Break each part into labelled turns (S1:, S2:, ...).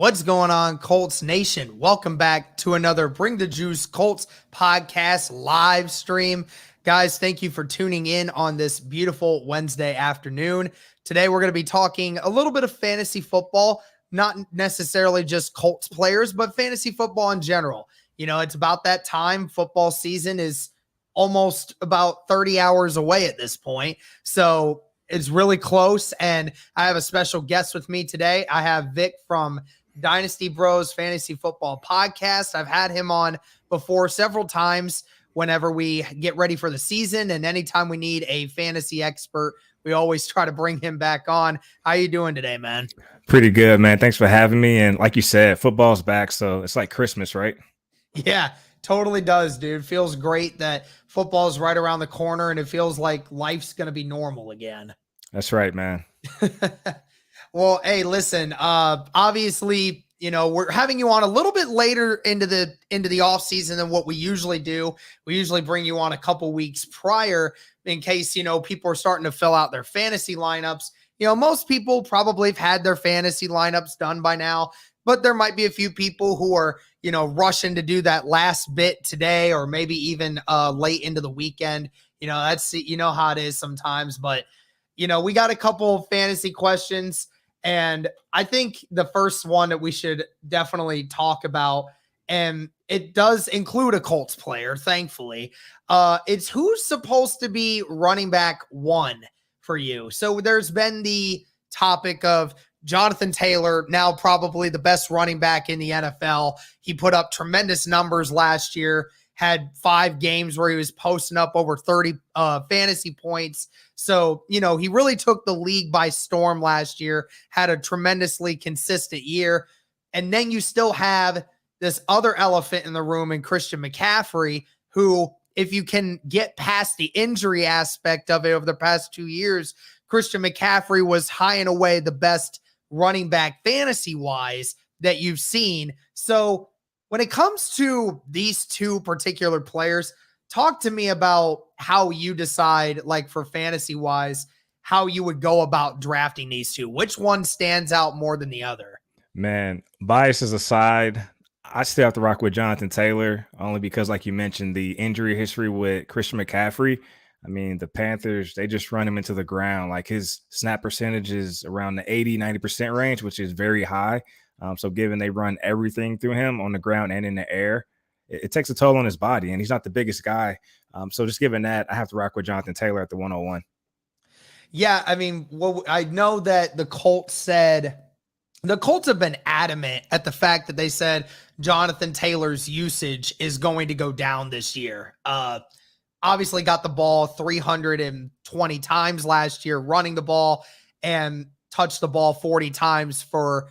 S1: What's going on, Colts Nation? Welcome back to another Bring the Juice Colts podcast live stream. Guys, thank you for tuning in on this beautiful Wednesday afternoon. Today, we're going to be talking a little bit of fantasy football, not necessarily just Colts players, but fantasy football in general. You know, it's about that time. Football season is almost about 30 hours away at this point. So it's really close. And I have a special guest with me today. I have Vic from Dynasty Bros Fantasy Football Podcast. I've had him on before several times whenever we get ready for the season, and anytime we need a fantasy expert, we always try to bring him back on. How you doing today, man?
S2: Pretty good, man. Thanks for having me. And like you said, football's back, so it's like Christmas, right?
S1: Yeah, totally does, dude. Feels great that football's right around the corner, and it feels like life's going to be normal again.
S2: That's right, man.
S1: Well, hey, listen, obviously, you know, we're having you on a little bit later into the off season than what we usually do. We usually bring you on a couple weeks prior in case, you know, people are starting to fill out their fantasy lineups. You know, most people probably have had their fantasy lineups done by now, but there might be a few people who are, you know, rushing to do that last bit today or maybe even late into the weekend. You know, that's, you know how it is sometimes, but, you know, we got a couple of fantasy questions. And I think the first one that we should definitely talk about, and it does include a Colts player, thankfully, it's who's supposed to be running back one for you. So there's been the topic of Jonathan Taylor, now probably the best running back in the NFL. He put up tremendous numbers last year, had 5 games where he was posting up over 30 fantasy points. So, you know, he really took the league by storm last year, had a tremendously consistent year. And then you still have this other elephant in the room in Christian McCaffrey, who, if you can get past the injury aspect of it over the past 2 years, Christian McCaffrey was high and away the best running back fantasy-wise that you've seen. So when it comes to these two particular players, talk to me about how you decide, like for fantasy wise, how you would go about drafting these two. Which one stands out more than the other?
S2: Man, biases aside, I still have to rock with Jonathan Taylor, only because, like you mentioned, the injury history with Christian McCaffrey. I mean, the Panthers, they just run him into the ground. Like his snap percentage is around the 80-90% range, which is very high. So given they run everything through him on the ground and in the air, it takes a toll on his body, and he's not the biggest guy. So just given that, I have to rock with Jonathan Taylor at the 101.
S1: Yeah, I mean, well, I know that the Colts have been adamant at the fact that they said Jonathan Taylor's usage is going to go down this year. Obviously got the ball 320 times last year running the ball and touched the ball 40 times for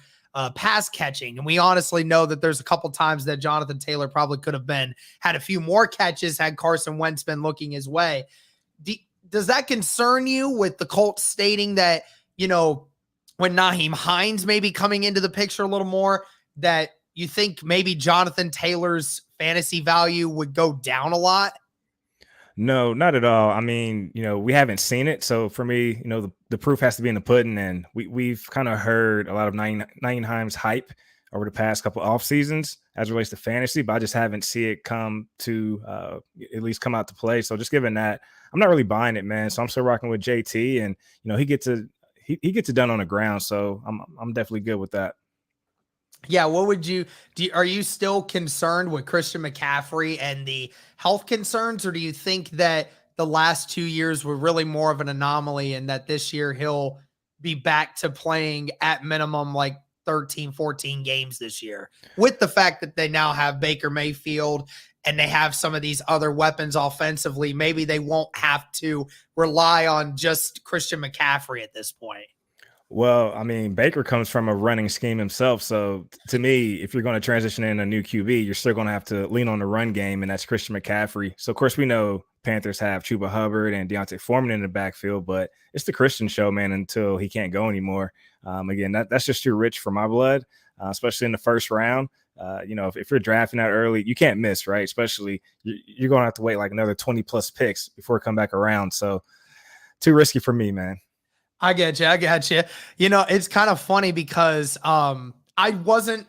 S1: pass catching. And we honestly know that there's a couple times that Jonathan Taylor probably could have had a few more catches had Carson Wentz been looking his way. Does that concern you with the Colts stating that, you know, when Nyheim Hines may be coming into the picture a little more, that you think maybe Jonathan Taylor's fantasy value would go down a lot?
S2: No, not at all. I mean, you know, we haven't seen it. So for me, you know, the proof has to be in the pudding. And we've kind of heard a lot of Nyheim's hype over the past couple off seasons as it relates to fantasy, but I just haven't seen it come out to play. So just given that, I'm not really buying it, man. So I'm still rocking with JT, and you know, he gets it done on the ground. So I'm definitely good with that.
S1: Yeah, what would you do? Are you still concerned with Christian McCaffrey and the health concerns, or do you think that the last 2 years were really more of an anomaly and that this year he'll be back to playing at minimum like 13, 14 games this year, with the fact that they now have Baker Mayfield and they have some of these other weapons offensively? Maybe they won't have to rely on just Christian McCaffrey at this point.
S2: Well, I mean, Baker comes from a running scheme himself. So to me, if you're going to transition in a new QB, you're still going to have to lean on the run game, and that's Christian McCaffrey. So, of course, we know Panthers have Chuba Hubbard and Deontay Foreman in the backfield, but it's the Christian show, man, until he can't go anymore. Again, that's just too rich for my blood, especially in the first round. You know, if you're drafting out early, you can't miss, right? Especially you're going to have to wait like another 20-plus picks before it come back around. So too risky for me, man.
S1: I get you. You know, it's kind of funny because I wasn't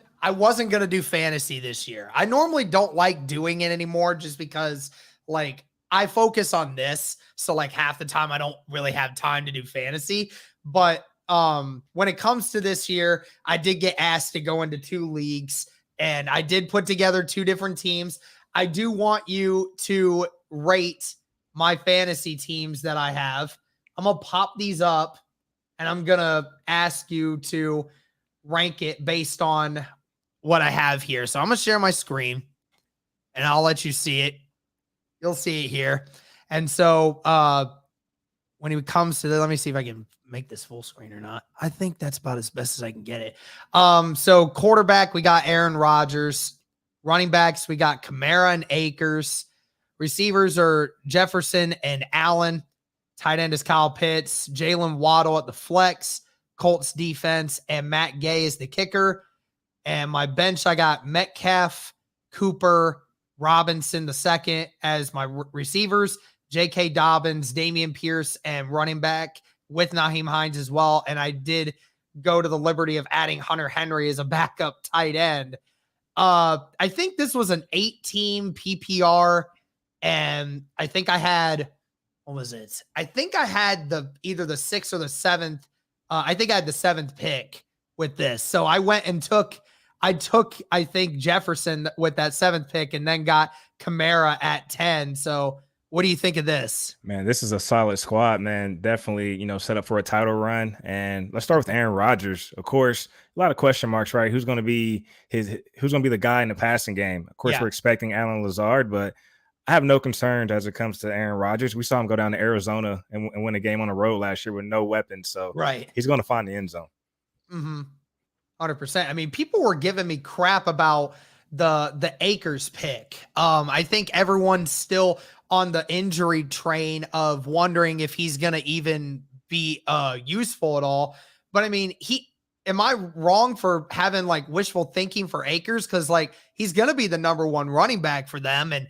S1: going to do fantasy this year. I normally don't like doing it anymore just because like I focus on this. So like half the time I don't really have time to do fantasy. But when it comes to this year, I did get asked to go into 2 leagues and I did put together 2 different teams. I do want you to rate my fantasy teams that I have. I'm going to pop these up and I'm going to ask you to rank it based on what I have here. So I'm going to share my screen and I'll let you see it. You'll see it here. And so when it comes to let me see if I can make this full screen or not. I think that's about as best as I can get it. So quarterback, we got Aaron Rodgers. Running backs, we got Kamara and Akers. Receivers are Jefferson and Allen. Tight end is Kyle Pitts. Jalen Waddle at the flex. Colts defense, and Matt Gay is the kicker. And my bench, I got Metcalf, Cooper, Robinson the second as my receivers, J.K. Dobbins, Damian Pierce, and running back with Nyheim Hines as well. And I did go to the liberty of adding Hunter Henry as a backup tight end. I think this was an 8-team PPR, and I think I had, what was it? I think I had either the 6th or the 7th. I think I had the 7th pick with this. So I went and I think Jefferson with that 7th pick and then got Kamara at 10. So what do you think of this?
S2: Man, this is a solid squad, man. Definitely, set up for a title run. And let's start with Aaron Rodgers. Of course, a lot of question marks, right? Who's going to be the guy in the passing game? Of course, We're expecting Alan Lazard, but I have no concerns as it comes to Aaron Rodgers. We saw him go down to Arizona and win a game on the road last year with no weapons. So he's going to find the end zone.
S1: 100%. I mean, people were giving me crap about the Akers pick. I think everyone's still on the injury train of wondering if he's going to even be useful at all. But I mean, am I wrong for having like wishful thinking for Akers? Cause like, he's going to be the number 1 running back for them. And,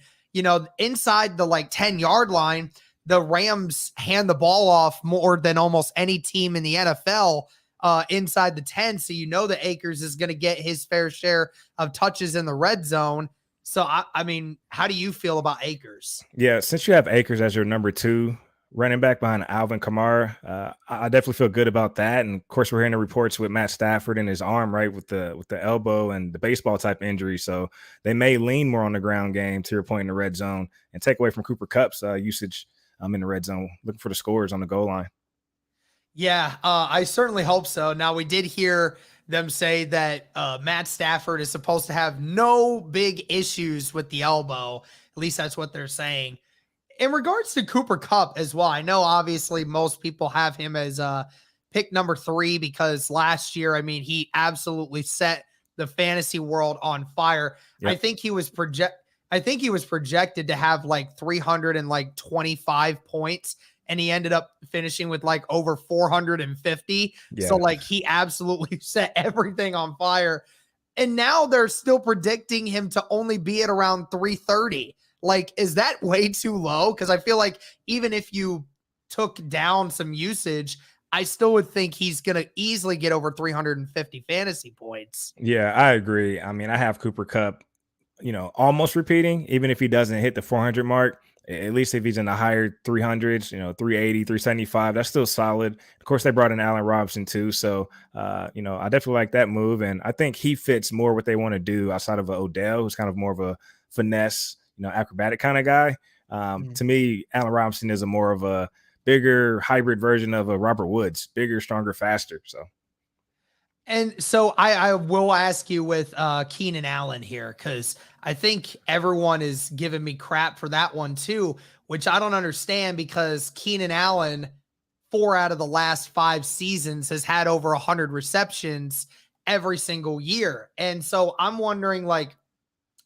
S1: inside the like 10-yard line, the Rams hand the ball off more than almost any team in the NFL inside the 10. So that Akers is going to get his fair share of touches in the red zone. So, I mean, how do you feel about Akers?
S2: Yeah, since you have Akers as your number 2 running back behind Alvin Kamara, I definitely feel good about that. And, of course, we're hearing the reports with Matt Stafford and his arm, right, with the elbow and the baseball type injury. So they may lean more on the ground game, to your point, in the red zone and take away from Cooper Kupp's usage in the red zone, looking for the scores on the goal line.
S1: Yeah, I certainly hope so. Now, we did hear them say that Matt Stafford is supposed to have no big issues with the elbow. At least that's what they're saying. In regards to Cooper Kupp as well, I know obviously most people have him as pick number 3 because last year, I mean, he absolutely set the fantasy world on fire. Yep. I think he was projected to have like 325 points. And he ended up finishing with like over 450. Yeah. So like he absolutely set everything on fire. And now they're still predicting him to only be at around 330. Like, is that way too low? Because I feel like even if you took down some usage, I still would think he's going to easily get over 350 fantasy points.
S2: Yeah, I agree. I mean, I have Cooper Kupp, almost repeating, even if he doesn't hit the 400 mark. At least if he's in the higher 300s, 380, 375, that's still solid. Of course, they brought in Allen Robinson too. So, I definitely like that move. And I think he fits more what they want to do outside of Odell, who's kind of more of a finesse, acrobatic kind of guy. To me, Allen Robinson is a more of a bigger hybrid version of a Robert Woods, bigger, stronger, faster. So.
S1: And so I will ask you with Keenan Allen here, because I think everyone is giving me crap for that one too, which I don't understand because Keenan Allen, 4 out of the last 5 seasons, has had over 100 receptions every single year. And so I'm wondering, like,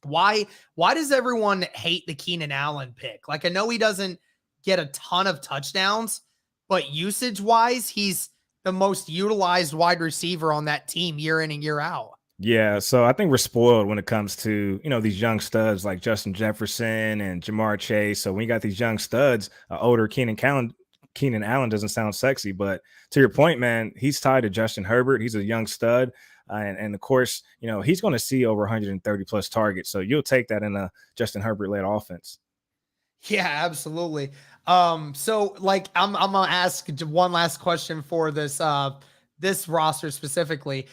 S1: why does everyone hate the Keenan Allen pick? Like, I know he doesn't get a ton of touchdowns, but usage-wise, he's the most utilized wide receiver on that team year in and year out.
S2: Yeah, so I think we're spoiled when it comes to, these young studs like Justin Jefferson and Jamar Chase. So when you got these young studs, older Keenan Allen doesn't sound sexy, but to your point, man, he's tied to Justin Herbert. He's a young stud. And of course, he's going to see over 130 plus targets. So you'll take that in a Justin Herbert led offense.
S1: Yeah, absolutely. So like I'm gonna ask one last question for this roster specifically.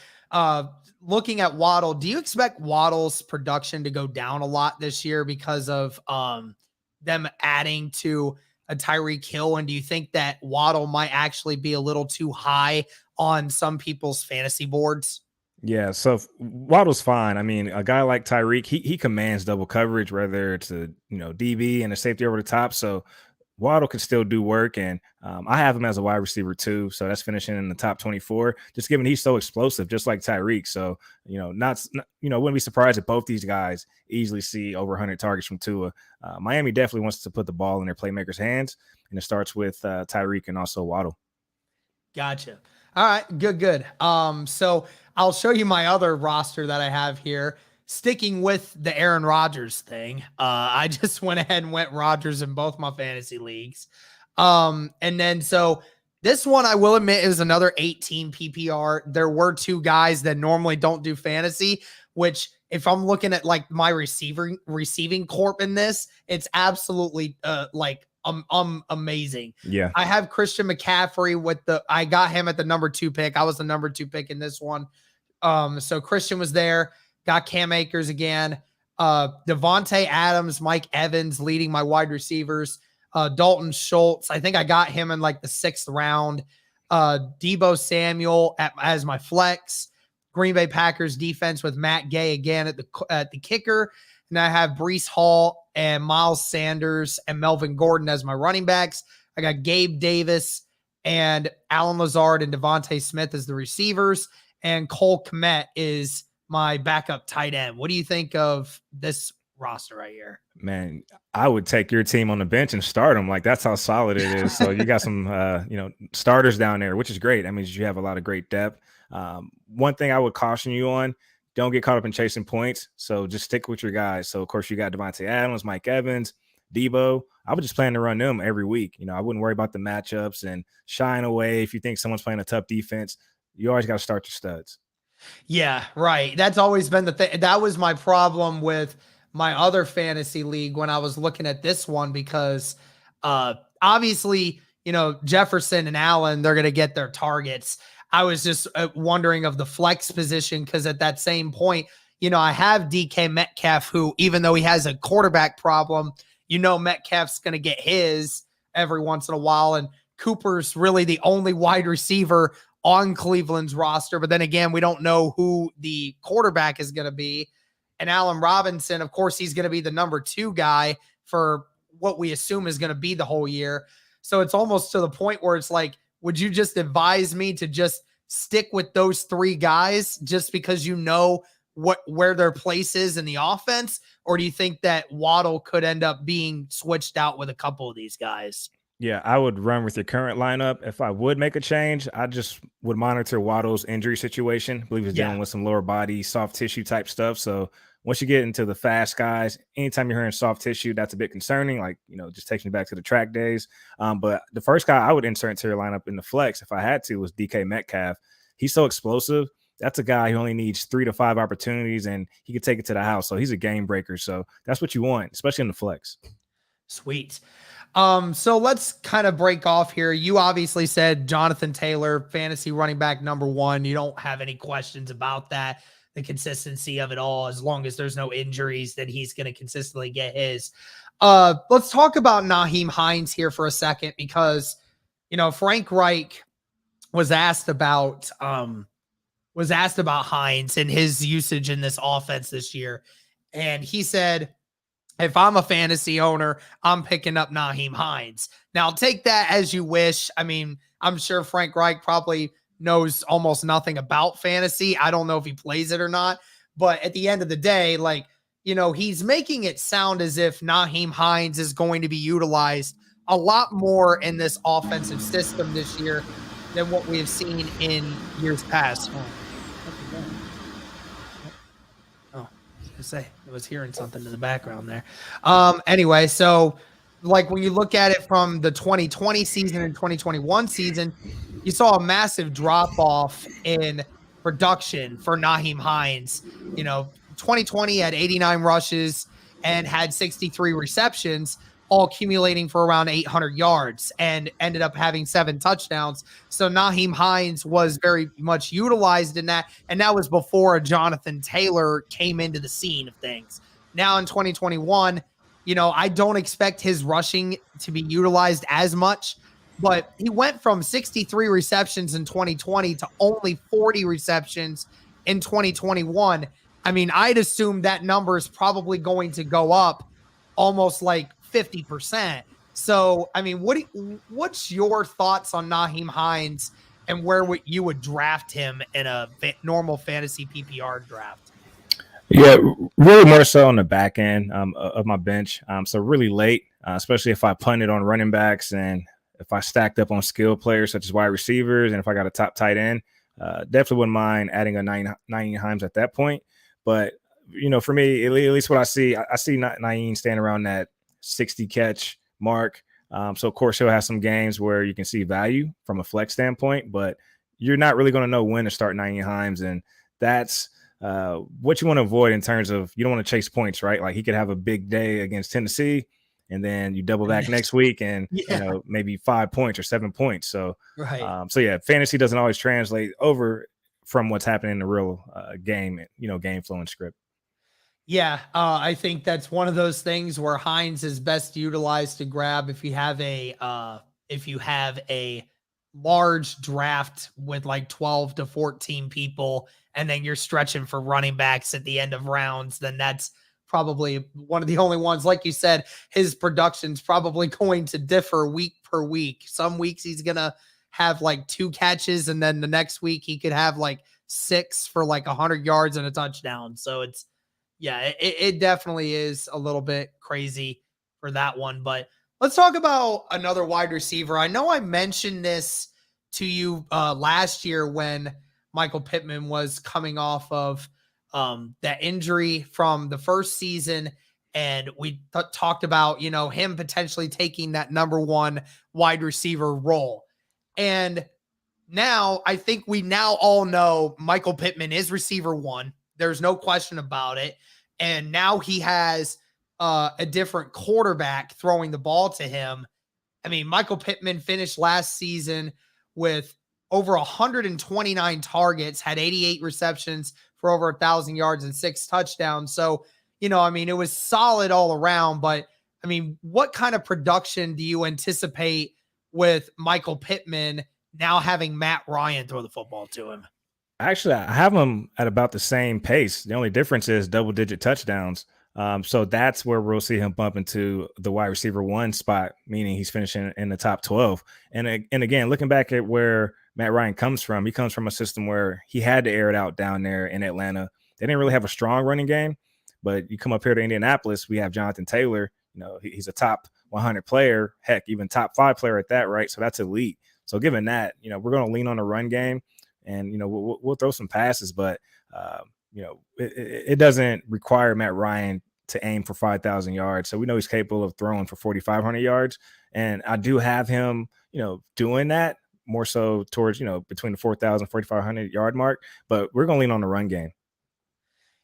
S1: Looking at Waddle, do you expect Waddle's production to go down a lot this year because of them adding to a Tyreek Hill? And do you think that Waddle might actually be a little too high on some people's fantasy boards?
S2: Yeah, so Waddle's fine. I mean, a guy like Tyreek, he commands double coverage, whether it's a DB and a safety over the top. So Waddle can still do work, and I have him as a wide receiver too. So that's finishing in the top 24. Just given he's so explosive, just like Tyreek. So wouldn't be surprised if both these guys easily see over 100 targets from Tua. Miami definitely wants to put the ball in their playmakers' hands, and it starts with Tyreek and also Waddle.
S1: Gotcha. All right, good. So I'll show you my other roster that I have here. Sticking with the Aaron Rodgers thing, I just went ahead and went Rodgers in both my fantasy leagues. And then so this one, I will admit, is another 18 PPR. There were two guys that normally don't do fantasy, which if I'm looking at like my receiving corp in this, it's absolutely amazing.
S2: Yeah.
S1: I have Christian McCaffrey I got him at the number 2 pick. I was the number 2 pick in this one. So Christian was there, got Cam Akers again, Devontae Adams, Mike Evans leading my wide receivers, Dalton Schultz. I think I got him in like the 6th round, Deebo Samuel as my flex, Green Bay Packers defense with Matt Gay again at the kicker. And I have Breece Hall and Miles Sanders and Melvin Gordon as my running backs. I got Gabe Davis and Alan Lazard and Devontae Smith as the receivers. And Cole Kmet is my backup tight end. What do you think of this roster right here?
S2: Man, I would take your team on the bench and start them. Like, that's how solid it is. So you got some, starters down there, which is great. That means you have a lot of great depth. One thing I would caution you on, don't get caught up in chasing points. So just stick with your guys. So, of course, you got Devontae Adams, Mike Evans, Deebo. I would just plan to run them every week. I wouldn't worry about the matchups and shying away if you think someone's playing a tough defense. You always got to start your studs.
S1: Yeah, right. That's always been the thing. That was my problem with my other fantasy league when I was looking at this one, because obviously, Jefferson and Allen, they're going to get their targets. I was just wondering of the flex position, because at that same point, I have DK Metcalf, who, even though he has a quarterback problem, Metcalf's going to get his every once in a while. And Cooper's really the only wide receiver on Cleveland's roster. But then again, we don't know who the quarterback is going to be. And Allen Robinson, of course, he's going to be the number 2 guy for what we assume is going to be the whole year. So it's almost to the point where it's like, would you just advise me to just stick with those 3 guys just because where their place is in the offense? Or do you think that Waddle could end up being switched out with a couple of these guys?
S2: Yeah, I would run with your current lineup. If I would make a change, I just would monitor Waddle's injury situation. I believe he's dealing with some lower body, soft tissue type stuff. So once you get into the fast guys, anytime you're hearing soft tissue, that's a bit concerning. Like, just takes me back to the track days. But the first guy I would insert into your lineup in the flex, if I had to, was DK Metcalf. He's so explosive. That's a guy who only needs 3 to 5 opportunities, and he could take it to the house. So he's a game breaker. So that's what you want, especially in the flex.
S1: Sweet. So let's kind of break off here. You obviously said Jonathan Taylor, fantasy running back number 1. You don't have any questions about that, the consistency of it all. As long as there's no injuries, then he's going to consistently get his. Let's talk about Nyheim Hines here for a second, because, Frank Reich was asked about Hines and his usage in this offense this year. And he said, if I'm a fantasy owner, I'm picking up Nyheim Hines. Now, take that as you wish. I mean, I'm sure Frank Reich probably knows almost nothing about fantasy. I don't know if he plays it or not. But at the end of the day, he's making it sound as if Nyheim Hines is going to be utilized a lot more in this offensive system this year than what we have seen in years past. I was hearing something in the background there. Anyway, so when you look at it from the 2020 season and 2021 season, you saw a massive drop off in production for Nyheim Hines. 2020 had 89 rushes and had 63 receptions, all accumulating for around 800 yards and ended up having 7 touchdowns. So Nyheim Hines was very much utilized in that. And that was before Jonathan Taylor came into the scene of things. Now in 2021, I don't expect his rushing to be utilized as much, but he went from 63 receptions in 2020 to only 40 receptions in 2021. I mean, I'd assume that number is probably going to go up almost like 50%. So, I mean, what's your thoughts on Nyheim Hines and where you would draft him in a normal fantasy PPR draft?
S2: Yeah, really more so on the back end of my bench. So really late, especially if I punted on running backs and if I stacked up on skill players such as wide receivers, and if I got a top tight end, definitely wouldn't mind adding a Nyheim Hines at that point. But for me, at least what I see Nyheim staying around that 60 catch mark. So of course he'll have some games where you can see value from a flex standpoint, but you're not really going to know when to start Nyheim Hines, and that's what you want to avoid in terms of you don't want to chase points, right? Like he could have a big day against Tennessee, and then you double back next week and maybe 5 points or 7 points. So
S1: right.
S2: So yeah, fantasy doesn't always translate over from what's happening in the real game, game flow and script.
S1: Yeah, I think that's one of those things where Hines is best utilized to grab if you have a large draft with like 12 to 14 people, and then you're stretching for running backs at the end of rounds, then that's probably one of the only ones. Like you said, his production's probably going to differ week per week. Some weeks he's going to have like 2 catches, and then the next week he could have like 6 for like 100 yards and a touchdown. So it definitely is a little bit crazy for that one. But let's talk about another wide receiver. I know I mentioned this to you last year when Michael Pittman was coming off of that injury from the first season. And we talked about, him potentially taking that number 1 wide receiver role. And now I think we now all know Michael Pittman is receiver 1. There's no question about it. And now he has a different quarterback throwing the ball to him. I mean, Michael Pittman finished last season with over 129 targets, had 88 receptions for over 1,000 yards and 6 touchdowns. So, I mean, it was solid all around. But, I mean, what kind of production do you anticipate with Michael Pittman now having Matt Ryan throw the football to him?
S2: Actually, I have him at about the same pace. The only difference is double-digit touchdowns. So that's where we'll see him bump into the wide receiver 1 spot, meaning he's finishing in the top 12. And again, looking back at where Matt Ryan comes from, he comes from a system where he had to air it out down there in Atlanta. They didn't really have a strong running game, but you come up here to Indianapolis, we have Jonathan Taylor. He's a top 100 player, heck, even top 5 player at that, right? So that's elite. So given that, we're going to lean on the run game. And, we'll throw some passes, but, it doesn't require Matt Ryan to aim for 5,000 yards. So we know he's capable of throwing for 4,500 yards. And I do have him, doing that more so towards, between the 4,000, 4,500 yard mark, but we're going to lean on the run game.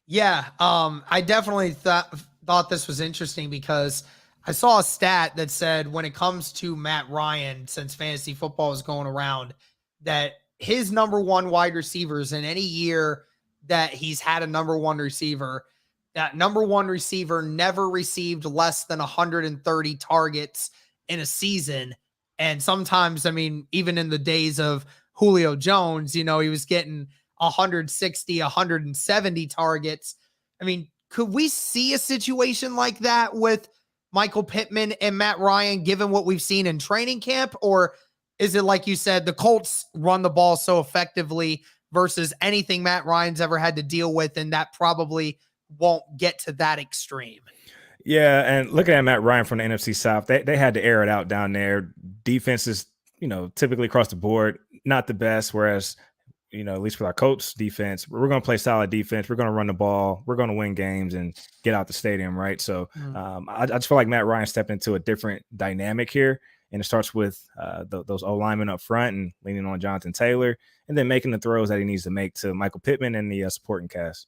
S1: Yeah. I definitely thought this was interesting because I saw a stat that said when it comes to Matt Ryan, since fantasy football is going around, that his number 1 wide receivers in any year that he's had a number 1 receiver, that number 1 receiver never received less than 130 targets in a season. And sometimes, I mean, even in the days of Julio Jones, he was getting 160, 170 targets. I mean, could we see a situation like that with Michael Pittman and Matt Ryan, given what we've seen in training camp? Or is it like you said, the Colts run the ball so effectively versus anything Matt Ryan's ever had to deal with, and that probably won't get to that extreme?
S2: Yeah, and looking at Matt Ryan from the NFC South, they had to air it out down there. Defenses, typically across the board, not the best, whereas, at least with our Colts defense, we're going to play solid defense. We're going to run the ball. We're going to win games and get out the stadium, right? So I just feel like Matt Ryan stepped into a different dynamic here. And it starts with those O linemen up front and leaning on Jonathan Taylor, and then making the throws that he needs to make to Michael Pittman and the supporting cast.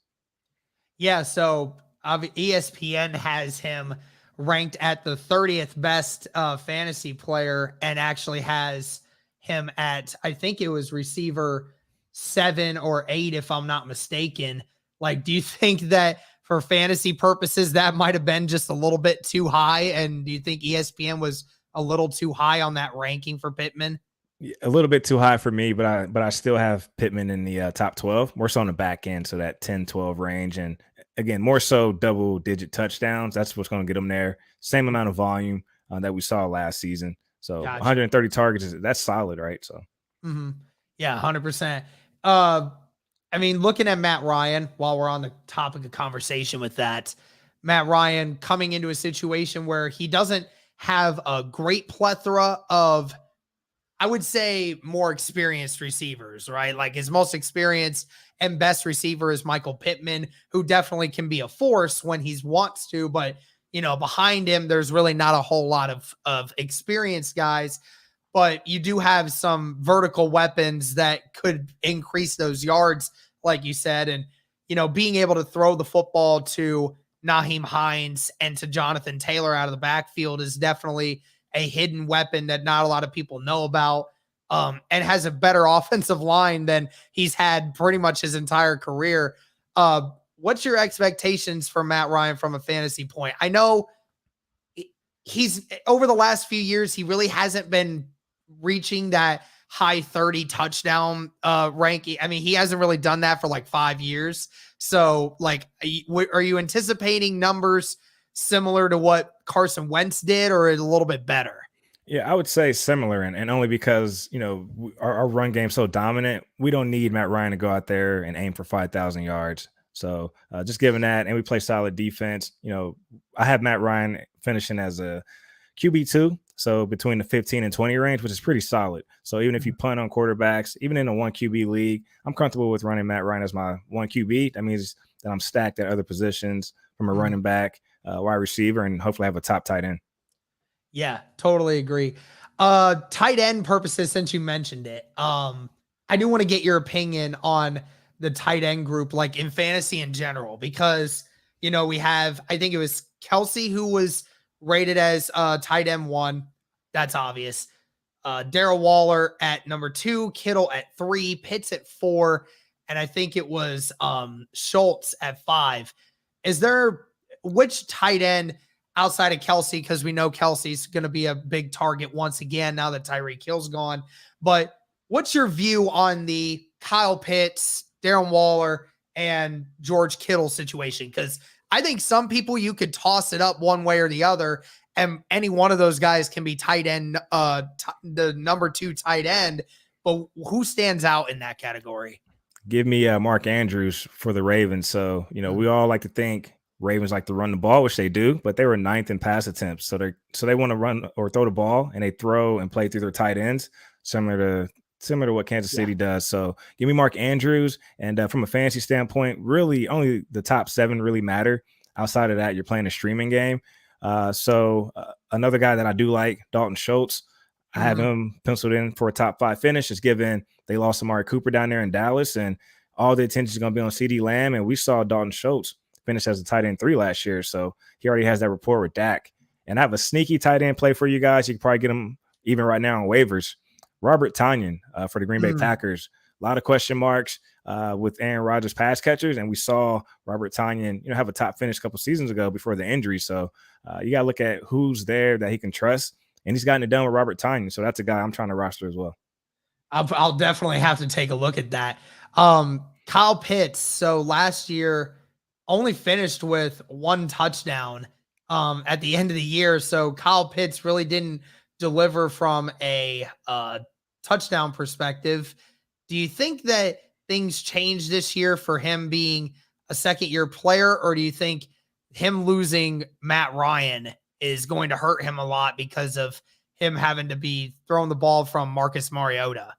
S1: Yeah, so ESPN has him ranked at the 30th best fantasy player, and actually has him at, I think it was receiver 7 or 8, if I'm not mistaken. Like, do you think that for fantasy purposes, that might have been just a little bit too high? And do you think ESPN was a little too high on that ranking for Pittman?
S2: A little bit too high for me, but I still have Pittman in the top 12, more so on the back end, so that 10-12 range. And again, more so double-digit touchdowns. That's what's going to get them there. Same amount of volume that we saw last season. So
S1: Gotcha.
S2: 130 targets, that's solid, right? So
S1: Yeah, 100%. I mean, looking at Matt Ryan, while we're on the topic of conversation with that, Matt Ryan coming into a situation where he doesn't have a great plethora of, I would say, more experienced receivers, right? Like, his most experienced and best receiver is Michael Pittman, who definitely can be a force when he wants to, but behind him, there's really not a whole lot of experienced guys. But you do have some vertical weapons that could increase those yards, like you said. And, being able to throw the football to Naheem Hines and to Jonathan Taylor out of the backfield is definitely a hidden weapon that not a lot of people know about, and has a better offensive line than he's had pretty much his entire career. What's your expectations for Matt Ryan from a fantasy point? I know he's, over the last few years, he really hasn't been reaching that high 30 touchdown ranking. I mean, he hasn't really done that for like 5 years. So, like, are you anticipating numbers similar to what Carson Wentz did, or a little bit better?
S2: yeah, I would say similar, and only because our run game's so dominant, we don't need Matt Ryan to go out there and aim for 5,000 yards. So just given that, and we play solid defense, I have Matt Ryan finishing as a QB2, so between the 15 and 20 range, which is pretty solid. So even if you punt on quarterbacks, even in a 1 QB league, I'm comfortable with running Matt Ryan as my 1 QB. That means that I'm stacked at other positions, from a running back, wide receiver, and hopefully have a top tight end.
S1: Yeah, totally agree. Tight end purposes, since you mentioned it, I do want to get your opinion on the tight end group, like in fantasy in general, because we have, I think it was Kelsey who was rated as tight end 1. That's obvious. Darrell Waller at number 2, Kittle at 3, Pitts at 4, and I think it was Schultz at 5. Is there, which tight end outside of Kelsey, because we know Kelsey's going to be a big target once again now that Tyreek Hill's gone, but what's your view on the Kyle Pitts, Darren Waller, and George Kittle situation? Because I think some people, you could toss it up one way or the other, and any one of those guys can be tight end, the number 2 tight end. But who stands out in that category?
S2: Give me Mark Andrews for the Ravens. So, we all like to think Ravens like to run the ball, which they do, but they were 9th in pass attempts. So they want to run or throw the ball, and they throw and play through their tight ends, similar to what Kansas City does. So give me Mark Andrews. And from a fantasy standpoint, really only the top 7 really matter. Outside of that, you're playing a streaming game. So another guy that I do like, Dalton Schultz, I have him penciled in for a top 5 finish, just given they lost Amari Cooper down there in Dallas, and all the attention is going to be on CeeDee Lamb. And we saw Dalton Schultz finish as a tight end 3 last year. So he already has that rapport with Dak. And I have a sneaky tight end play for you guys. You can probably get him even right now on waivers. Robert Tonyan for the Green Bay Packers. A lot of question marks with Aaron Rodgers pass catchers, and we saw Robert Tonyan, have a top finish a couple seasons ago before the injury. So you got to look at who's there that he can trust, and he's gotten it done with Robert Tonyan. So that's a guy I'm trying to roster as well.
S1: I'll definitely have to take a look at that. Kyle Pitts, so last year only finished with 1 touchdown at the end of the year. So Kyle Pitts really didn't deliver from a touchdown perspective. Do you think that things changed this year for him being a second-year player, or do you think him losing Matt Ryan is going to hurt him a lot because of him having to be throwing the ball from Marcus Mariota?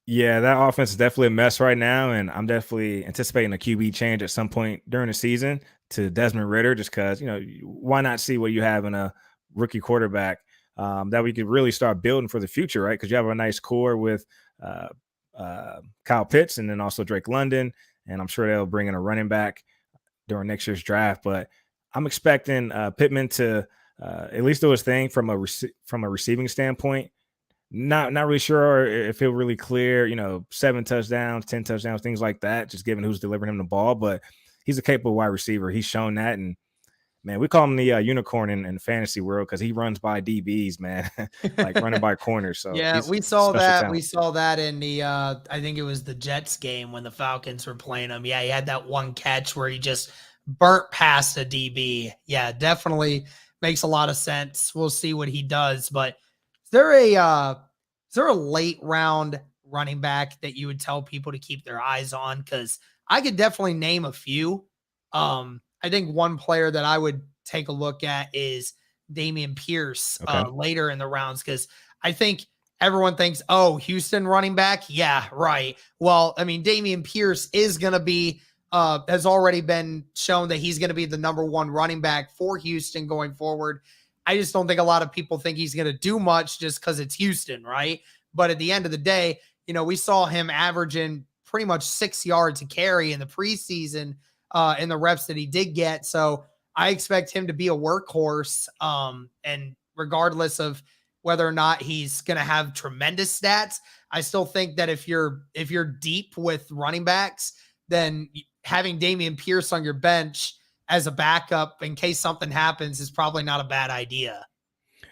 S2: Yeah, that offense is definitely a mess right now, and I'm definitely anticipating a QB change at some point during the season to Desmond Ridder, just because, why not see what you have in a rookie quarterback that we could really start building for the future, right? Because you have a nice core with Kyle Pitts and then also Drake London, and I'm sure they'll bring in a running back during next year's draft. But I'm expecting Pittman to at least do his thing from a receiving standpoint. Not really sure if he'll really clear, 7 touchdowns, 10 touchdowns, things like that, just given who's delivering him the ball. But he's a capable wide receiver. He's shown that. And man, we call him the unicorn in the fantasy world because he runs by DBs, man, like running by corners. So
S1: Yeah,
S2: he's
S1: we saw
S2: special
S1: that.
S2: talent.
S1: We saw that in the I think it was the Jets game when the Falcons were playing him. Yeah, he had that one catch where he just burnt past a DB. Yeah, definitely makes a lot of sense. We'll see what he does. But is there a late round running back that you would tell people to keep their eyes on? Because I could definitely name a few. I think one player that I would take a look at is Dameon Pierce
S2: Okay.
S1: later in the rounds, because I think everyone thinks, oh, Houston running back. Yeah, right. Well, I mean, Dameon Pierce is going to be, has already been shown that he's going to be the number one running back for Houston going forward. I just don't think a lot of people think he's going to do much just because it's Houston, right? But at the end of the day, we saw him averaging pretty much 6 yards a carry in the preseason in the reps that he did get. So I expect him to be a workhorse. And regardless of whether or not he's going to have tremendous stats, I still think that if you're deep with running backs, then having Dameon Pierce on your bench as a backup in case something happens is probably not a bad idea.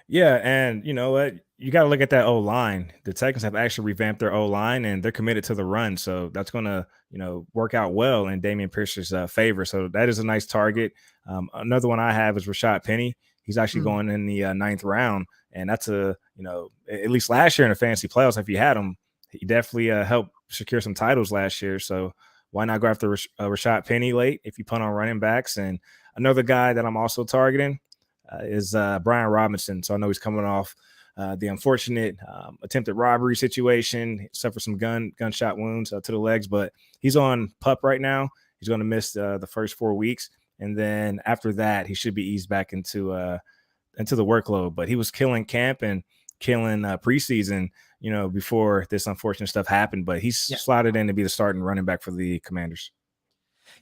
S2: Yeah, and you know what? You got to look at that O line. The Texans have actually revamped their O line, and they're committed to the run. So that's going to, work out well in Dameon Pierce's favor. So that is a nice target. Another one I have is Rashad Penny. He's actually going in the 9th round, and that's at least last year in the fantasy playoffs, if you had him, he definitely helped secure some titles last year. So why not go after Rashad Penny late if you punt on running backs? And another guy that I'm also targeting is Brian Robinson. So I know he's coming off the unfortunate attempted robbery situation. He suffered some gunshot wounds to the legs, but he's on PUP right now. He's going to miss the first 4 weeks, and then after that, he should be eased back into the workload. But he was killing camp and killing preseason, before this unfortunate stuff happened. But he's slotted in to be the starting running back for the Commanders.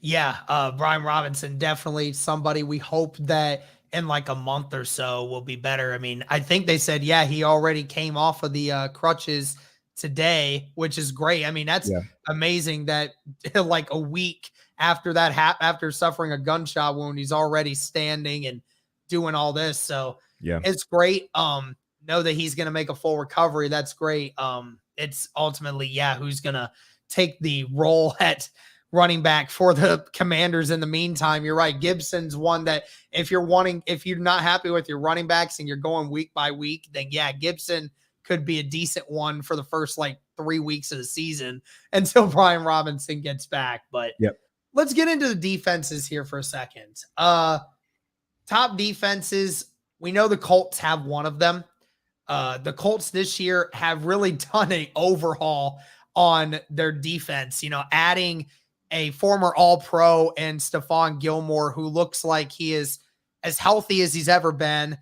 S1: Yeah, Brian Robinson, definitely somebody we hope that in like a month or so will be better. I mean, I think they said, he already came off of the crutches today, which is great. I mean, that's amazing that like a week after that, after suffering a gunshot wound, he's already standing and doing all this. So it's great. Know that he's going to make a full recovery. That's great. It's ultimately, who's going to take the role at running back for the Commanders in the meantime. You're right. Gibson's one that if you're not happy with your running backs and you're going week by week, then Gibson could be a decent one for the first like 3 weeks of the season until Brian Robinson gets back. But let's get into the defenses here for a second. Top defenses. We know the Colts have one of them. The Colts this year have really done an overhaul on their defense, adding a former All-Pro and Stephon Gilmore, who looks like he is as healthy as he's ever been.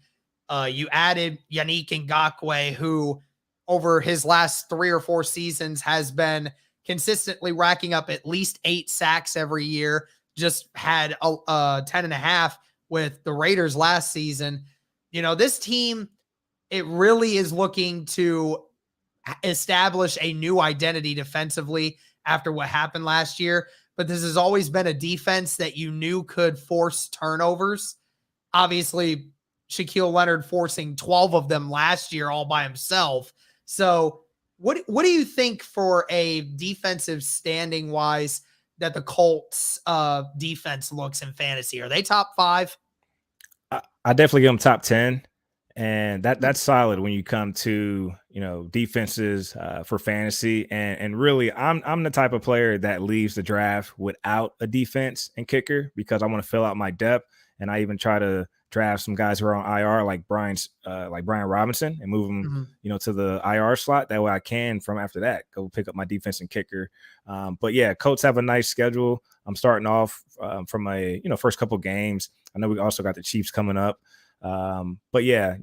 S1: You added Yannick Ngakoue, who over his last 3 or 4 seasons has been consistently racking up at least 8 sacks every year. Just had 10.5 with the Raiders last season. This team, it really is looking to establish a new identity defensively after what happened last year. But this has always been a defense that you knew could force turnovers. Obviously, Shaquille Leonard forcing 12 of them last year all by himself. So what do you think for a defensive standing wise that the Colts defense looks in fantasy? Are they top 5?
S2: I definitely give them top 10. And that's solid when you come to, defenses for fantasy. And really, I'm the type of player that leaves the draft without a defense and kicker because I want to fill out my depth. And I even try to draft some guys who are on IR like Brian Robinson and move them, to the IR slot. That way I can, from after that, go pick up my defense and kicker. But Colts have a nice schedule. I'm starting off from a, first couple games. I know we also got the Chiefs coming up. But yeah,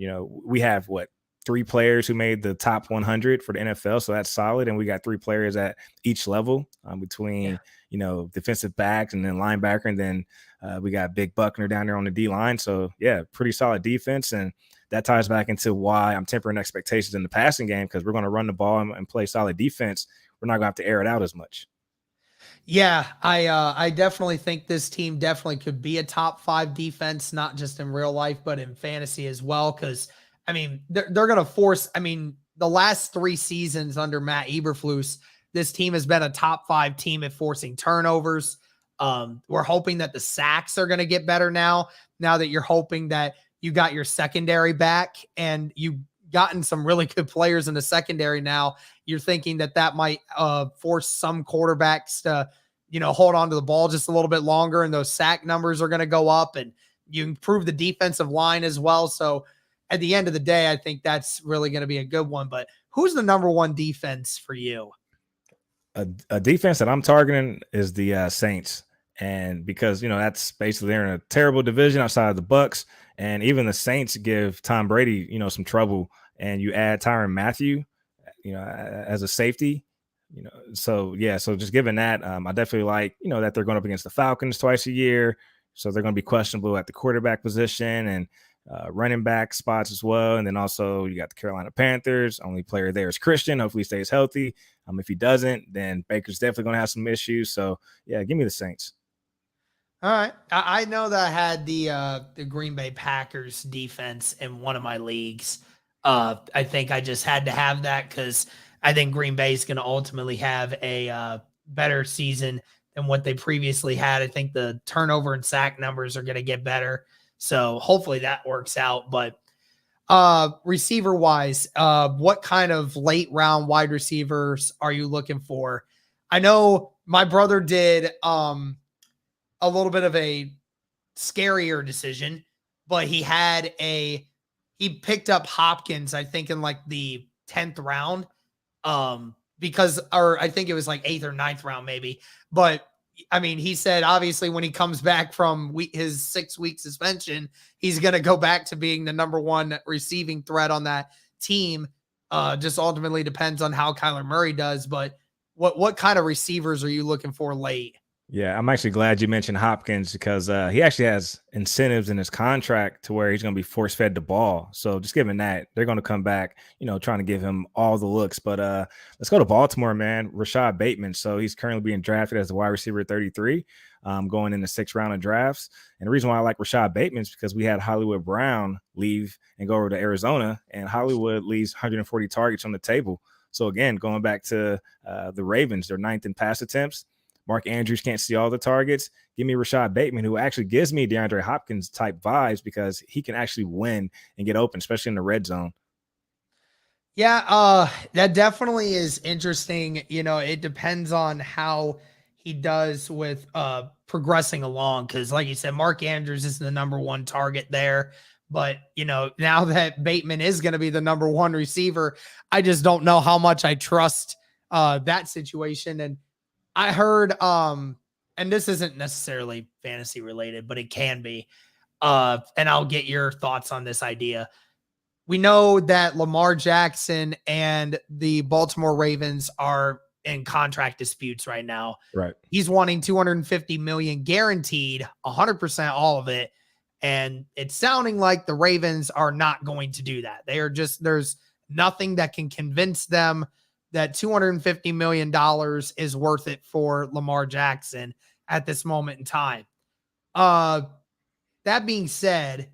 S2: we have what, 3 players who made the top 100 for the NFL, so that's solid. And we got 3 players at each level,
S1: Yeah.
S2: between defensive backs and then linebacker, and then we got Big Buckner down there on the D line. So yeah, pretty solid defense, and that ties back into why I'm tempering expectations in the passing game, because we're going to run the ball and play solid defense. We're not going to have to air it out as much.
S1: Yeah, I definitely think this team definitely could be a top 5 defense, not just in real life, but in fantasy as well. Because I mean, they're going to force. I mean, the last 3 seasons under Matt Eberflus, this team has been a top 5 team at forcing turnovers. We're hoping that the sacks are going to get better now. Now that you're hoping that you got your secondary back and you gotten some really good players in the secondary now, you're thinking that that might force some quarterbacks to, hold on to the ball just a little bit longer, and those sack numbers are going to go up, and you improve the defensive line as well. So at the end of the day, I think that's really going to be a good one. But who's the number 1 defense for you?
S2: A defense that I'm targeting is the Saints. And because, that's basically, they're in a terrible division outside of the Bucks, and even the Saints give Tom Brady, some trouble. And you add Tyrann Mathieu, as a safety, so yeah. So just given that, I definitely like, that they're going up against the Falcons twice a year. So they're going to be questionable at the quarterback position and running back spots as well. And then also you got the Carolina Panthers. Only player there is Christian. Hopefully he stays healthy. If he doesn't, then Baker's definitely going to have some issues. So yeah, give me the Saints.
S1: All right. I know that I had the Green Bay Packers defense in one of my leagues. I think I just had to have that because I think Green Bay is going to ultimately have a better season than what they previously had. I think the turnover and sack numbers are going to get better. So hopefully that works out. But receiver wise, what kind of late round wide receivers are you looking for? I know my brother did a little bit of a scarier decision, but he picked up Hopkins, I think, in like the 10th round. Or I think it was like 8th or 9th round, maybe. But I mean, he said obviously when he comes back from his 6-week suspension, he's going to go back to being the number 1 receiving threat on that team. Just ultimately depends on how Kyler Murray does. But what kind of receivers are you looking for late?
S2: Yeah, I'm actually glad you mentioned Hopkins, because he actually has incentives in his contract to where he's going to be force fed the ball. So just given that, they're going to come back, trying to give him all the looks. But let's go to Baltimore, man. Rashad Bateman. So he's currently being drafted as the wide receiver 33, going in the 6th round of drafts. And the reason why I like Rashad Bateman is because we had Hollywood Brown leave and go over to Arizona, and Hollywood leaves 140 targets on the table. So again, going back to the Ravens, they're 9th in pass attempts. Mark Andrews can't see all the targets. Give me Rashad Bateman, who actually gives me DeAndre Hopkins type vibes, because he can actually win and get open, especially in the red zone.
S1: Yeah, that definitely is interesting. It depends on how he does with progressing along. Cause like you said, Mark Andrews is the number 1 target there. But now that Bateman is going to be the number 1 receiver, I just don't know how much I trust that situation. And I heard, and this isn't necessarily fantasy related, but it can be. And I'll get your thoughts on this idea. We know that Lamar Jackson and the Baltimore Ravens are in contract disputes right now.
S2: Right.
S1: He's wanting 250 million guaranteed, 100% all of it. And it's sounding like the Ravens are not going to do that. There's nothing that can convince them that $250 million is worth it for Lamar Jackson at this moment in time. That being said,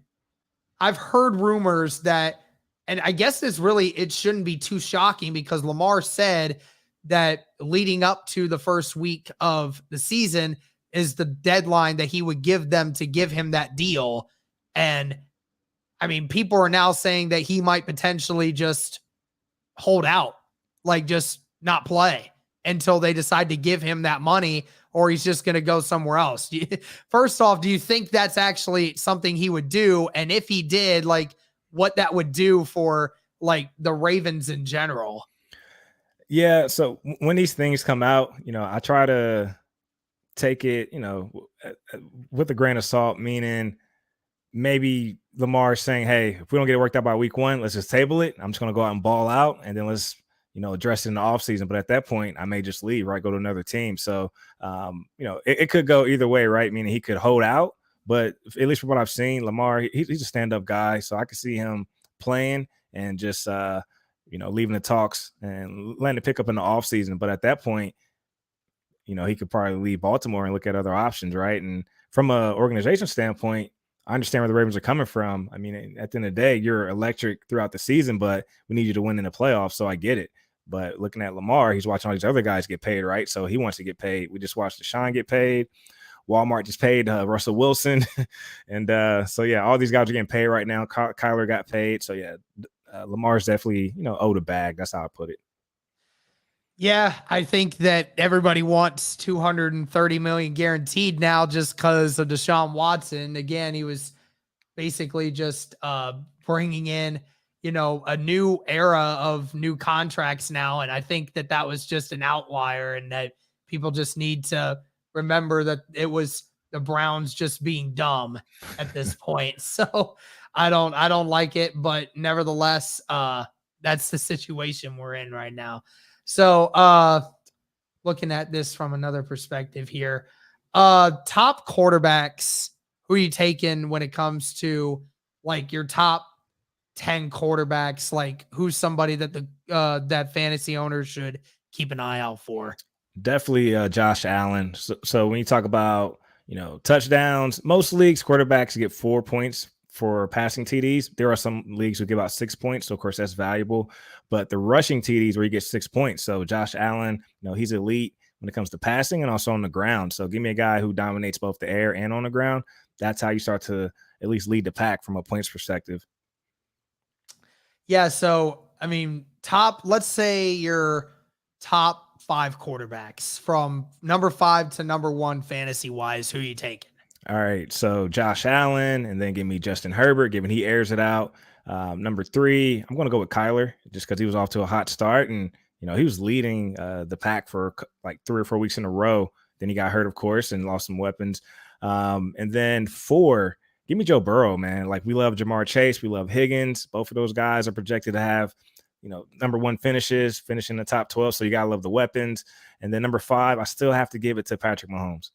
S1: I've heard rumors that, and I guess it shouldn't be too shocking, because Lamar said that leading up to the first week of the season is the deadline that he would give them to give him that deal. And I mean, people are now saying that he might potentially just hold out, like just not play until they decide to give him that money, or he's just going to go somewhere else. First off, do you think that's actually something he would do? And if he did, like what that would do for like the Ravens in general?
S2: Yeah. So when these things come out, I try to take it, with a grain of salt, meaning maybe Lamar saying, hey, if we don't get it worked out by week 1, let's just table it. I'm just going to go out and ball out, and then let's, address it in the offseason. But at that point, I may just leave, right? Go to another team. So, it could go either way, right? Meaning he could hold out, but at least from what I've seen, Lamar, he's a stand-up guy. So I could see him playing and just, leaving the talks and letting it pick up in the offseason. But at that point, he could probably leave Baltimore and look at other options, right? And from an organization standpoint, I understand where the Ravens are coming from. I mean, at the end of the day, you're electric throughout the season, but we need you to win in the playoffs, so I get it. But looking at Lamar, he's watching all these other guys get paid, right? So he wants to get paid. We just watched Deshaun get paid. Walmart just paid Russell Wilson. And so, yeah, all these guys are getting paid right now. Kyler got paid. So, yeah, Lamar's definitely, owed a bag. That's how I put it.
S1: Yeah, I think that everybody wants 230 million guaranteed now just because of Deshaun Watson. Again, he was basically just bringing in, a new era of new contracts now. And I think that that was just an outlier, and that people just need to remember that it was the Browns just being dumb at this point. So I don't like it, but nevertheless, that's the situation we're in right now. So looking at this from another perspective here, top quarterbacks, who are you taking when it comes to like your top 10 quarterbacks? Like, who's somebody that that fantasy owners should keep an eye out for?
S2: Definitely Josh Allen. So when you talk about, touchdowns, most leagues quarterbacks get 4 points for passing TDs. There are some leagues who give out 6 points. So of course that's valuable, but the rushing TDs where you get 6 points. So Josh Allen, he's elite when it comes to passing and also on the ground. So give me a guy who dominates both the air and on the ground. That's how you start to at least lead the pack from a points perspective.
S1: Yeah. So, I mean, let's say your top 5 quarterbacks from number 5 to number 1 fantasy wise, who are you taking?
S2: All right. So Josh Allen, and then give me Justin Herbert, given he airs it out. Number 3, I'm going to go with Kyler just because he was off to a hot start, and, he was leading the pack for like 3 or 4 weeks in a row. Then he got hurt, of course, and lost some weapons. And then 4, give me Joe Burrow, man. Like, we love Jamar Chase. We love Higgins. Both of those guys are projected to have, number 1 finishes, finish in the top 12. So you got to love the weapons. And then number 5, I still have to give it to Patrick Mahomes.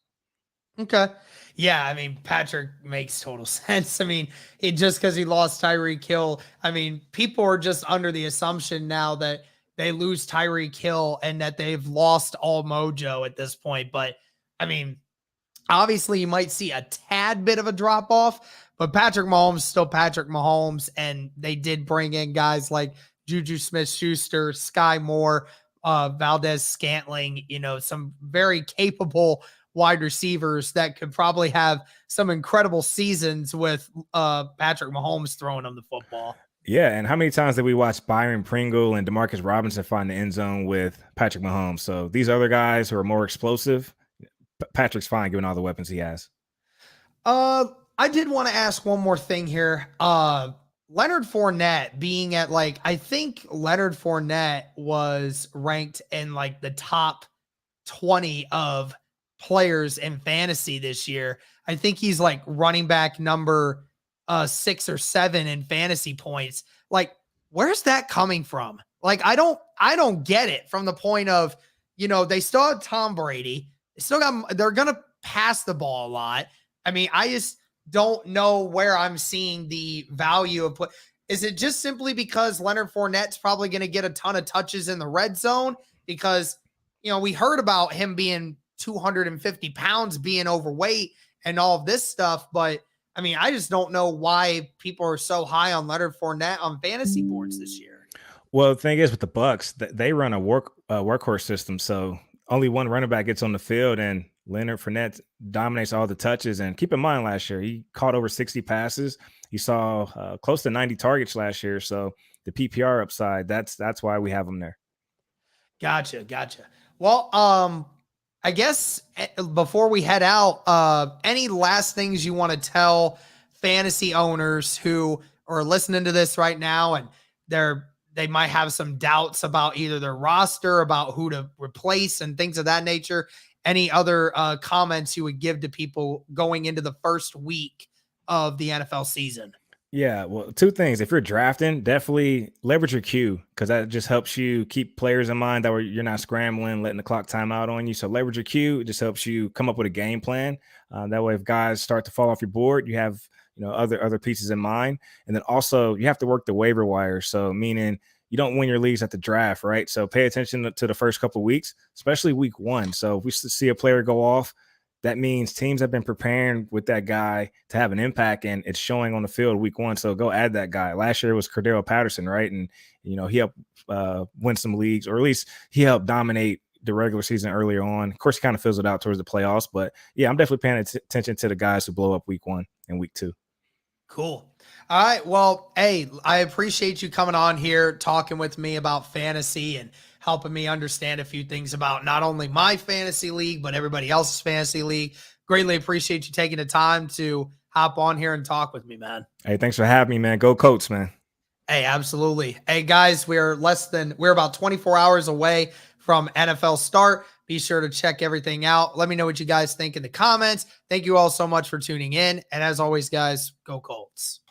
S1: Okay. Yeah, I mean, Patrick makes total sense. I mean, it just because he lost Tyreek Hill. I mean, people are just under the assumption now that they lose Tyreek Hill and that they've lost all mojo at this point. But I mean, obviously you might see a tad bit of a drop off, but Patrick Mahomes is still Patrick Mahomes. And they did bring in guys like Juju Smith-Schuster, Sky Moore, Valdez Scantling, some very capable wide receivers that could probably have some incredible seasons with Patrick Mahomes throwing them the football.
S2: Yeah, and how many times did we watch Byron Pringle and Demarcus Robinson find the end zone with Patrick Mahomes? So these other guys who are more explosive, Patrick's fine given all the weapons he has.
S1: I did want to ask one more thing here. Leonard Fournette being at I think Leonard Fournette was ranked in the top 20 of players in fantasy this year. I think he's running back number 6 or 7 in fantasy points. Where's that coming from? I don't get it from the point of, they still have Tom Brady. They're going to pass the ball a lot. I mean, I just don't know where I'm seeing the value of is it just simply because Leonard Fournette's probably going to get a ton of touches in the red zone because, we heard about him being 250 pounds, being overweight and all of this stuff. But I mean, I just don't know why people are so high on Leonard Fournette on fantasy boards this year.
S2: Well, the thing is with the Bucs, they run a workhorse system. So only one running back gets on the field, and Leonard Fournette dominates all the touches. And keep in mind, last year, he caught over 60 passes. He saw close to 90 targets last year. So the PPR upside, that's why we have him there.
S1: Gotcha. Well, I guess before we head out, any last things you want to tell fantasy owners who are listening to this right now and they might have some doubts about either their roster, about who to replace and things of that nature? Any other comments you would give to people going into the first week of the NFL season?
S2: Yeah, well, two things. If you're drafting, definitely leverage your queue because that just helps you keep players in mind that you're not scrambling, letting the clock time out on you. So leverage your queue. It just helps you come up with a game plan. That way, if guys start to fall off your board, you have other pieces in mind. And then also you have to work the waiver wire. So meaning you don't win your leagues at the draft, right? So pay attention to the first couple of weeks, especially week one. So if we see a player go off, that means teams have been preparing with that guy to have an impact, and it's showing on the field week one. So go add that guy. Last year it was Cordero Patterson, right? And he helped win some leagues, or at least he helped dominate the regular season earlier on. Of course, he kind of fizzled out towards the playoffs, but yeah, I'm definitely paying attention to the guys who blow up week one and week two.
S1: Cool. All right. Well, hey, I appreciate you coming on here, talking with me about fantasy and helping me understand a few things about not only my fantasy league, but everybody else's fantasy league. Greatly appreciate you taking the time to hop on here and talk with me, man.
S2: Hey, thanks for having me, man. Go Colts, man.
S1: Hey, absolutely. Hey, guys, we're about 24 hours away from NFL start. Be sure to check everything out. Let me know what you guys think in the comments. Thank you all so much for tuning in. And as always, guys, go Colts.